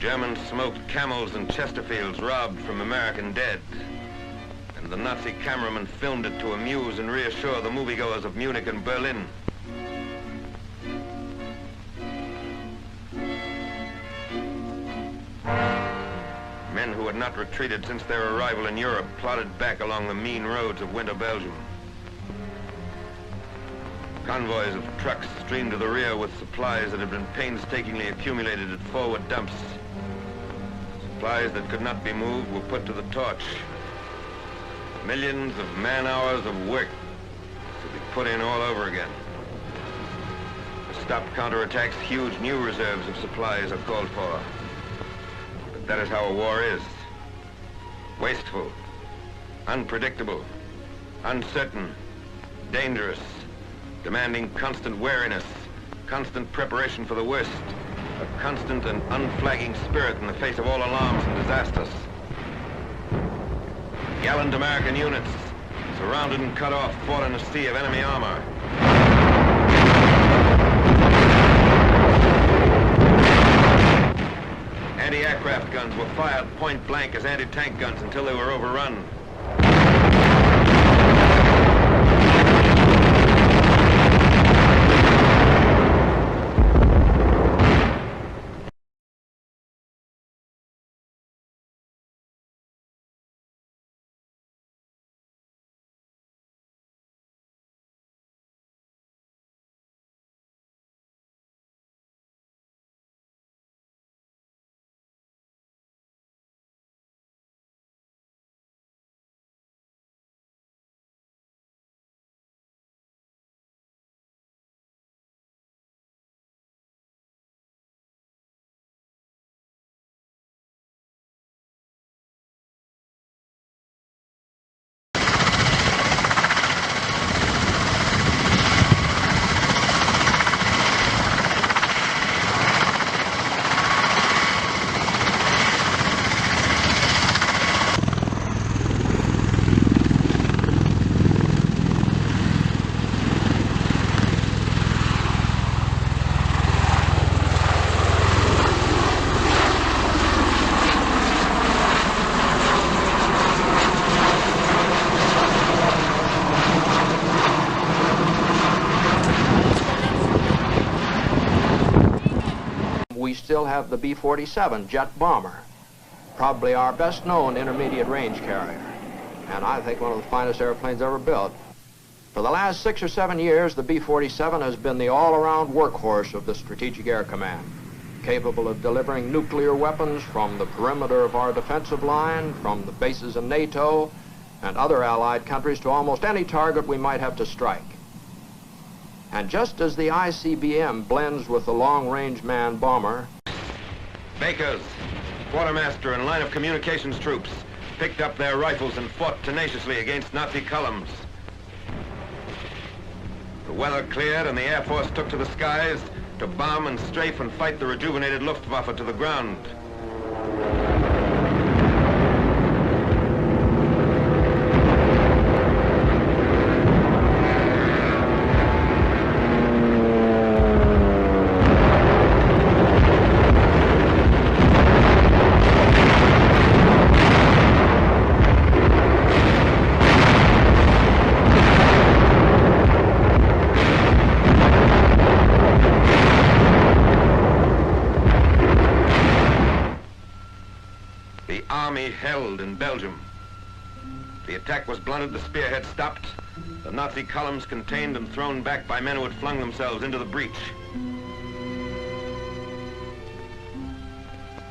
German smoked camels and Chesterfields robbed from American dead. And the Nazi cameraman filmed it to amuse and reassure the moviegoers of Munich and Berlin. Men who had not retreated since their arrival in Europe plodded back along the mean roads of winter Belgium. Convoys of trucks streamed to the rear with supplies that had been painstakingly accumulated at forward dumps. Supplies that could not be moved were put to the torch. Millions of man-hours of work to be put in all over again. To stop counterattacks, huge new reserves of supplies are called for. But that is how a war is. Wasteful, unpredictable, uncertain, dangerous, demanding constant wariness, constant preparation for the worst, a constant and unflagging spirit in the face of all alarms and disasters. Gallant American units, surrounded and cut off, fought in a sea of enemy armor. Anti-aircraft guns were fired point blank as anti-tank guns until they were overrun. We still have the B-47 jet bomber, probably our best known intermediate range carrier, and I think one of the finest airplanes ever built. For the last 6 or 7 years, the B-47 has been the all-around workhorse of the Strategic Air Command, capable of delivering nuclear weapons from the perimeter of our defensive line, from the bases in NATO and other allied countries to almost any target we might have to strike. And just as the ICBM blends with the long-range man bomber, Bakers, quartermaster, and line of communications troops picked up their rifles and fought tenaciously against Nazi columns. The weather cleared and the Air Force took to the skies to bomb and strafe and fight the rejuvenated Luftwaffe to the ground. The army held in Belgium. The attack was blunted, the spearhead stopped, the Nazi columns contained and thrown back by men who had flung themselves into the breach.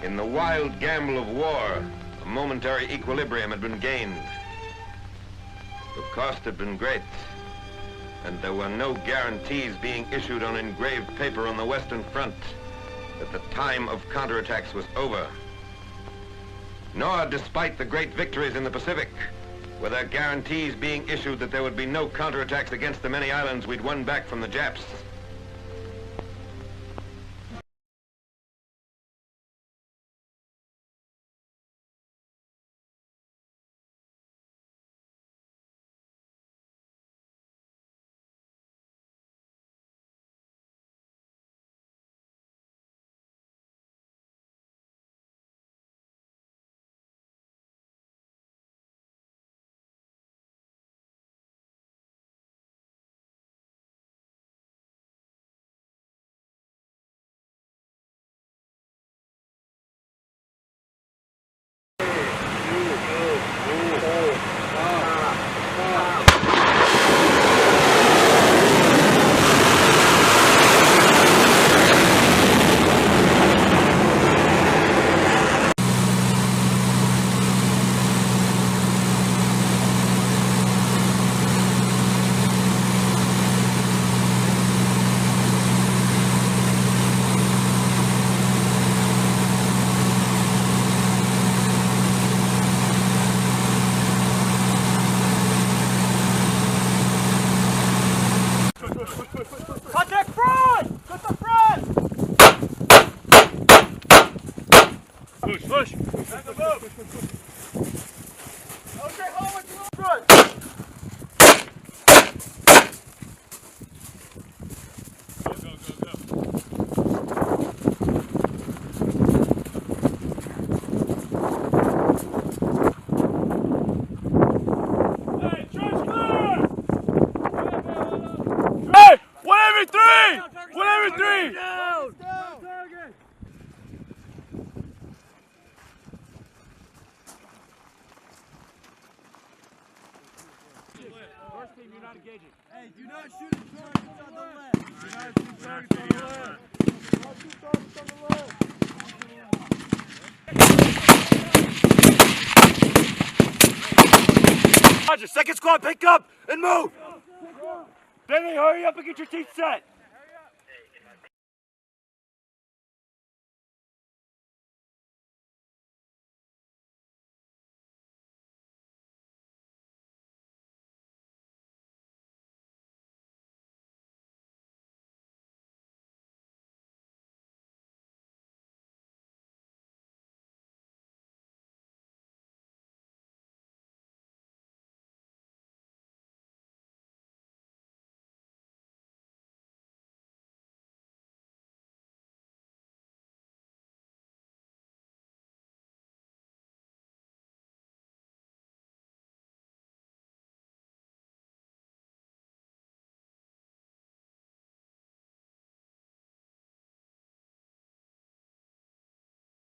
In the wild gamble of war, a momentary equilibrium had been gained. The cost had been great, and there were no guarantees being issued on engraved paper on the Western Front that the time of counterattacks was over. Nor, despite the great victories in the Pacific, were there guarantees being issued that there would be no counterattacks against the many islands we'd won back from the Japs. First team, you're not engaging. Hey, do not shoot at targets on the left. Do not shoot targets on the left. Do not shoot targets on the left. Roger, second squad, pick up and move. Bentley, hurry up and get your team set.